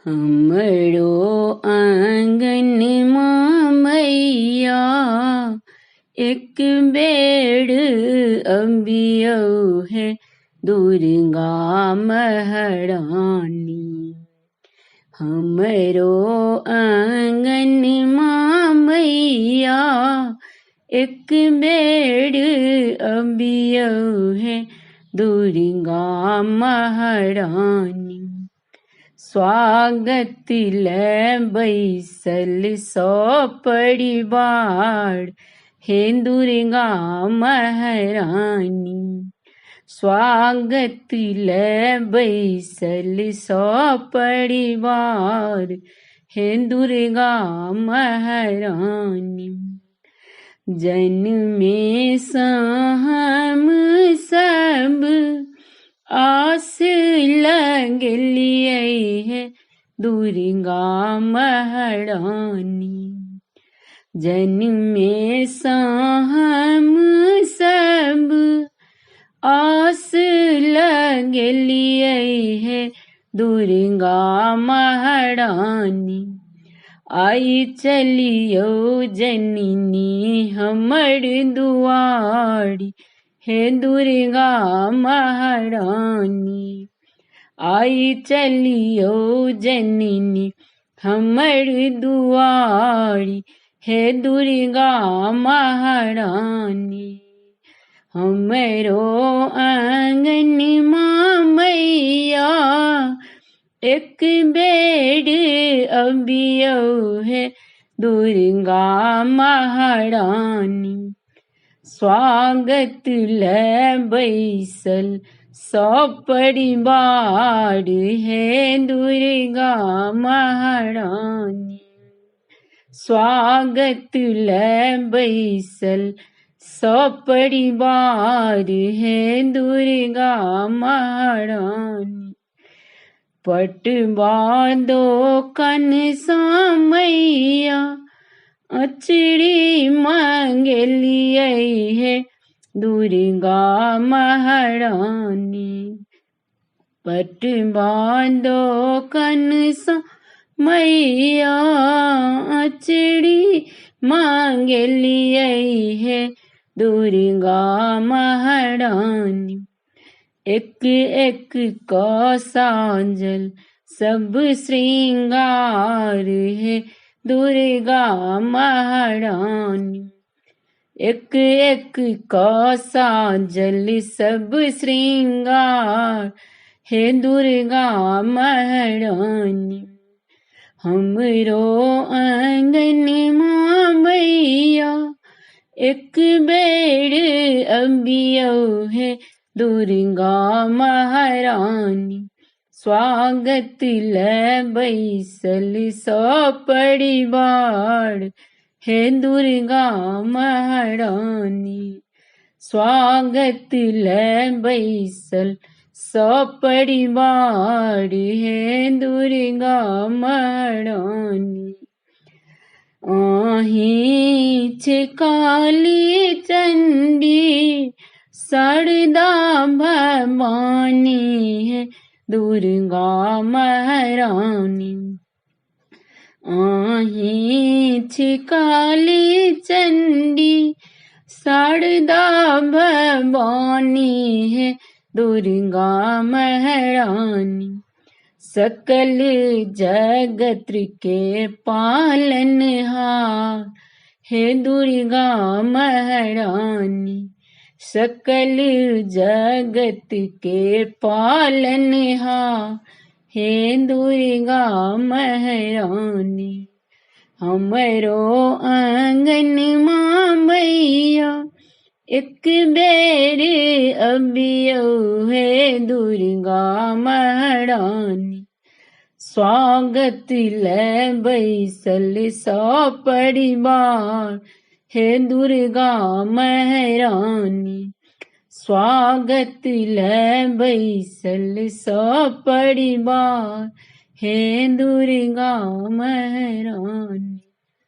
हमरो आंगन मां मैया एक बेड़ अबियो है दुर्गा महारानी। हमरो आंगन मां मैया एक बेड़ अबियो है दुर्गा महारानी। स्वागत ले बैसल सो परिवार हे दुर्गा महारानी। स्वागत ले बैसल सो परिवार हे दुर्गा महारानी। जन्मे सा हम सब आस लगलिए है दुर्गा महारानी। जन्मे सा हम सब आस लगलिए है दुर्गा महारानी। आई चलियो जननी हमर दुआरी हे दुर्गा महारानी। आई चलियो जननी हमर दुआरी हे दुर्गा महारानी। हमरो आंगन मां मैया एक बेड़ अबियो है दुर्गा महारानी। स्वागत ले बैसल सो परिवार है दुर्गा महारानी। स्वागत ले बैसल सो परिवार है दुर्गा महारानी। पट बांधो कन सा मैया अचड़ी मांगलिए है दुर्गा महारानी। पट बांधो कन सा मैया अचड़ी मांगलिए है दुर्गा महारानी। एक एक को सांजल सब श्रृंगार है दुर्गा महारानी। एक एक को सांजल सब श्रृंगार है दुर्गा महारानी। हमरो आंगन मां मैया एक बेड़ अबियो है दुर्गा महारानी। स्वागत ले बैसल सो परिवार हे दुर्गा महारानी। स्वागत ले बैसल सो परिवार हे दुर्गा महारानी। आही छे काली चंडी शारदा भवानी है दुर्गा महारानी। आही छे काली चंडी शारदा भवानी है दुर्गा महारानी। सकल जगत के पालनहार हे दुर्गा महारानी। सकल जगत के पालनहार हे दुर्गा महारानी। हमरो आंगन मां मैया एक बेड़ अबियो है दुर्गा महारानी। स्वागत ले बैसल सो परिवार हे दुर्गा महारानी। स्वागत ले बैसल सो परिवार हे दुर्गा महारानी।